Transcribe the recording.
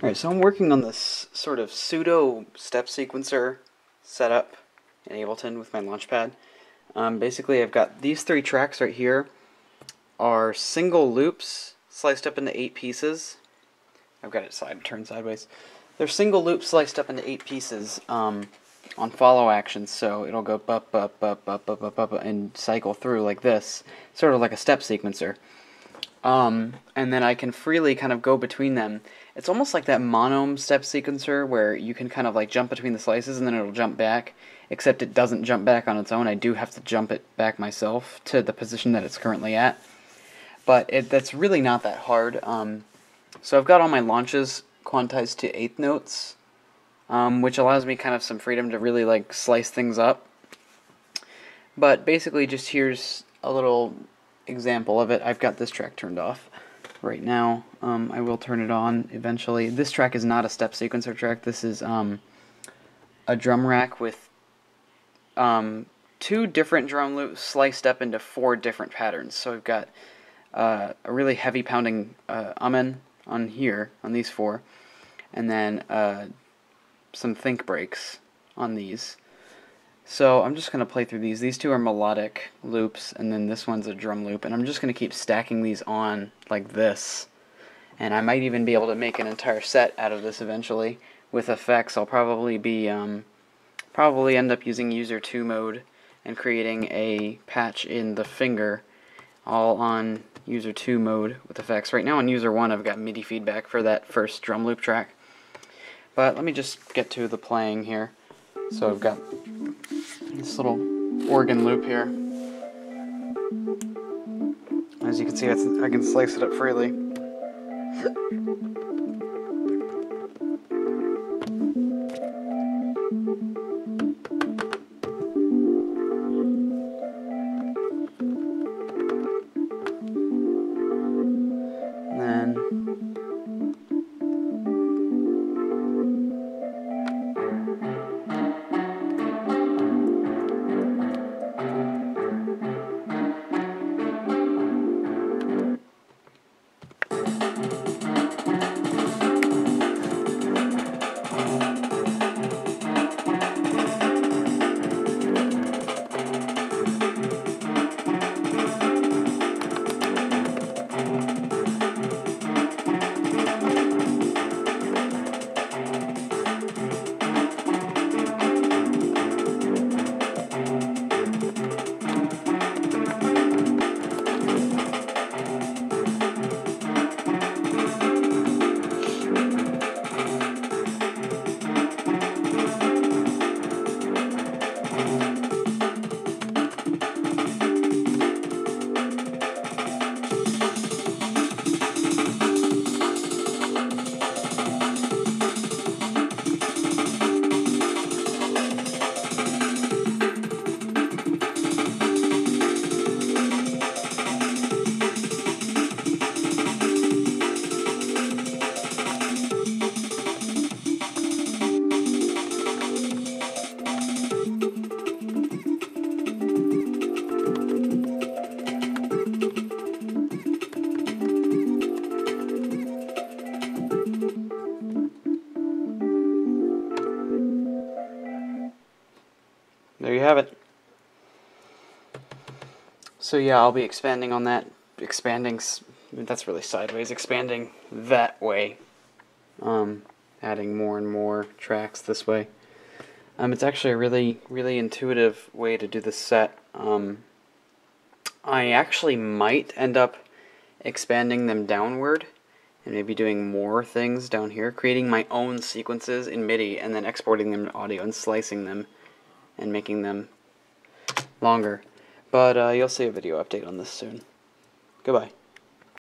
Alright, so I'm working on this sort of pseudo step sequencer setup in Ableton with my Launchpad. Basically, I've got these three tracks right here are single loops sliced up into 8 pieces. I've got it turned sideways. They're single loops sliced up into 8 pieces on follow actions, so it'll go bup, bup, bup, bup, bup, bup, bup, and cycle through like this, sort of like a step sequencer. And then I can freely kind of go between them. It's almost like that monome step sequencer where you can kind of like jump between the slices and then it'll jump back, except it doesn't jump back on its own. I do have to jump it back myself to the position that it's currently at. But that's really not that hard. So I've got all my launches quantized to 1/8 notes, which allows me kind of some freedom to really like slice things up. But basically just here's a little example of it. I've got this track turned off right now. I will turn it on eventually. This track is not a step sequencer track. This is a drum rack with 2 different drum loops sliced up into 4 different patterns. So I've got a really heavy pounding amen on here, on these 4, and then some think breaks on these. So I'm just going to play through these. These 2 are melodic loops, and then this one's a drum loop, and I'm just going to keep stacking these on like this. And I might even be able to make an entire set out of this eventually with effects. I'll probably end up using user 2 mode and creating a patch in the finger all on user 2 mode with effects. Right now on user 1 I've got MIDI feedback for that first drum loop track. But let me just get to the playing here. So I've got this little organ loop here. As you can see, I can slice it up freely. And then there you have it. So yeah, I'll be expanding on that. That's really sideways. Expanding that way. Adding more and more tracks this way. It's actually a really, really intuitive way to do this set. I actually might end up expanding them downward and maybe doing more things down here, creating my own sequences in MIDI and then exporting them to audio and slicing them and making them longer. But you'll see a video update on this soon. Goodbye.